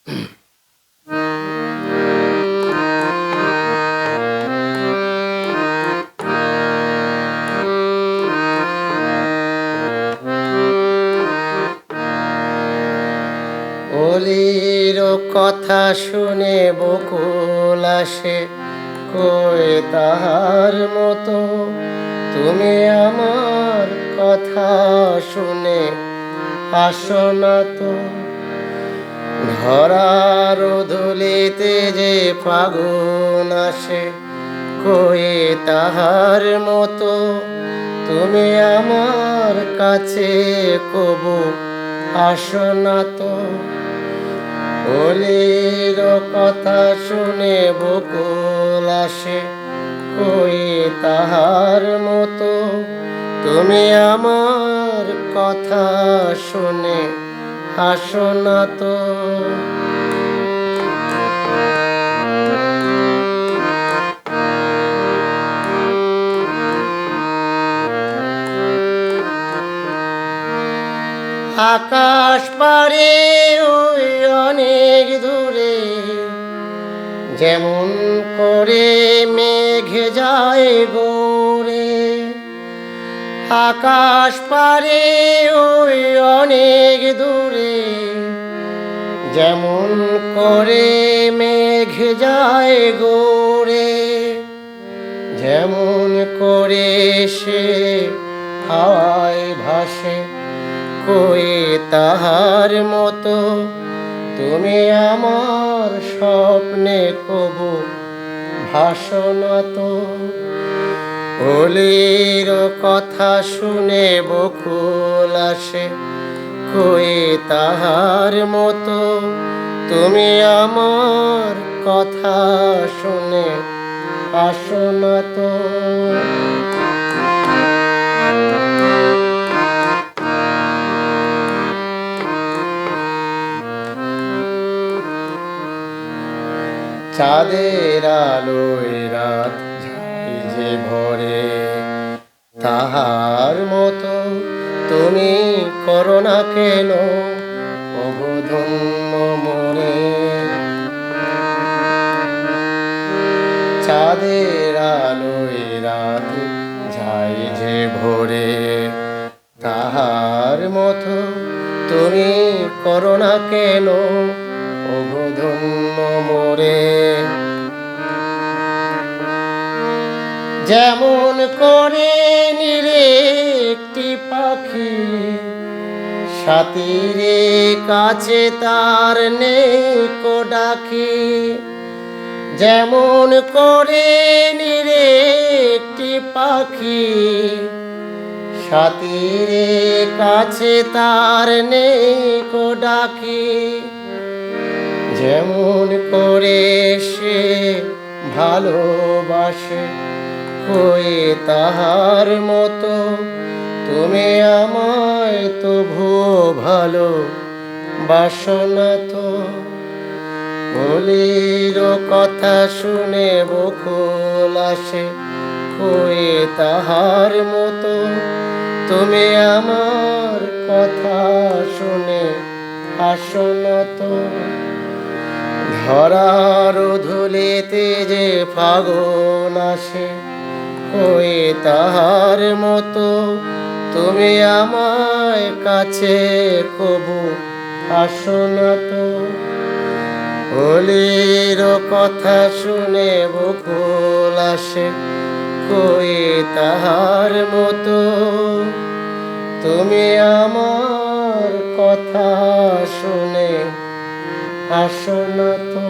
অলির কথা শুনে বকুল আসে, কই তাহার মতো তুমি আমার কথা শুনে আসো না তো। ধরার ধুলিতে যে ফাগুন আসে, কই তাহার মতো তুমি আমার কাছে কবু আসো না তো। অলির কথা শুনে বকুল আসে, কই তাহার মতো তুমি আমার কথা শুনে আসো না তো। আকাশ পারে ওই অনেক দূরে, যেমন করে মেঘ যায় গৌরে। আকাশ পারে ওই অনেক দূরে, যেমন করে মেঘ যায় গৌরে। যেমন করে সে হাওয়ায় ভাসে, কই তাহার মতো তুমি আমার স্বপ্নে কবু ভাসো না তো। অলির কথা শুনে বকুল আসে, কই তাহার মতো তুমি আমার কথা শুনে আসো না তো। চাঁদের আলোয় রাত যায় যে ভরে, তাহার মতো তুমি করো না কেন অবধূন্য মনে। চাঁদের আলোয় রাত যায় যে ভরে, তাহার মতো তুমি করো না কেন অবধূন্য মোরে। যেমন করে নিরে একটি পাখি, সাথীরে কাছে তার নেকো ডাকি। যেমন করে নিরে একটি পাখি, সাথীরে কাছে তার নেকো ডাকি। যেমন করে সে ভালোবাসে, কই তাহার মতো তুমি আমায় তবু ভালো বাসো না তো। অলির কথা শুনে বকুল আসে, কই তাহার মতো তুমি আমার কথা শুনে আসো না তো। ধরার ধুলিতে যে ফাগুন আসে, কই তাহার মতো তুমি আমায় কাছে কবু আসো না তো। অলির কথা শুনে বকুল আসে, কই তাহার মতো তুমি আমার কথা শুনে আসো না তো।